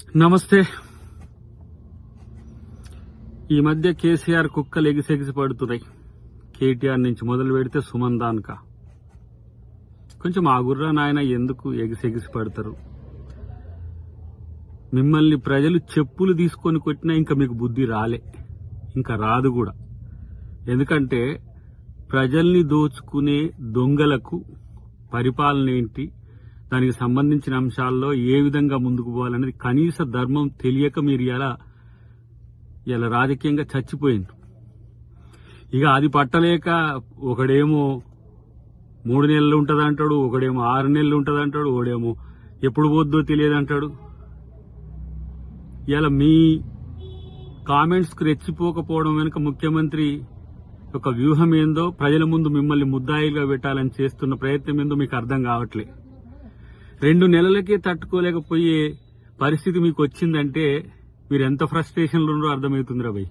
నమస్తే. ఈ మధ్య కేసీఆర్ కుక్కలు ఎగిసెగిసి పడుతున్నాయి. కేటీఆర్ నుంచి మొదలు పెడితే సుమన్ దాన్కా. కొంచెం ఆగుర్రా నాయన, ఎందుకు ఎగిసెగిసి పడతారు? మిమ్మల్ని ప్రజలు చెప్పులు తీసుకొని కొట్టినా ఇంకా మీకు బుద్ధి రాలే, ఇంకా రాదు కూడా. ఎందుకంటే ప్రజల్ని దోచుకునే దొంగలకు పరిపాలన ఏంటి, దానికి సంబంధించిన అంశాల్లో ఏ విధంగా ముందుకు పోవాలనేది కనీస ధర్మం తెలియక మీరు ఇలా రాజకీయంగా చచ్చిపోయింది. ఇక అది పట్టలేక ఒకడేమో 3 నెలలు ఉంటుంది అంటాడు, ఒకడేమో 6 నెలలు ఉంటుంది అంటాడు, ఒకడేమో ఎప్పుడు పోద్దో తెలియదు అంటాడు. ఇలా మీ కామెంట్స్కి రెచ్చిపోకపోవడం వెనుక ముఖ్యమంత్రి ఒక వ్యూహం ఏందో, ప్రజల ముందు మిమ్మల్ని ముద్దాయిలుగా పెట్టాలని చేస్తున్న ప్రయత్నం ఏందో మీకు అర్థం కావట్లే. 2 నెలలకే తట్టుకోలేకపోయే పరిస్థితి మీకు వచ్చిందంటే మీరు ఎంత ఫ్రస్ట్రేషన్లో ఉన్నారో అర్థమవుతుందిరా భయ్.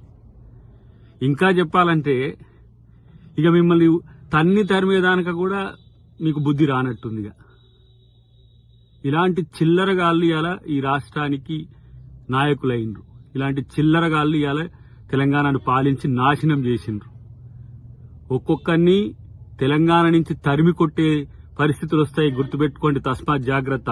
ఇంకా చెప్పాలంటే ఇక మిమ్మల్ని తన్ని తరిమేదానిక కూడా మీకు బుద్ధి రానట్టుంది. ఇలాంటి చిల్లరగాళ్ళు ఇవాళ ఈ రాష్ట్రానికి నాయకులైనరు. ఇలాంటి చిల్లరగాళ్ళు ఇవాళ తెలంగాణను పాలించి నాశనం చేసిండ్రు. ఒక్కొక్కరిని తెలంగాణ నుంచి తరిమి కొట్టే పరిస్థితులు వస్తాయి, గుర్తుపెట్టుకోండి. తస్మాత్ జాగ్రత్త.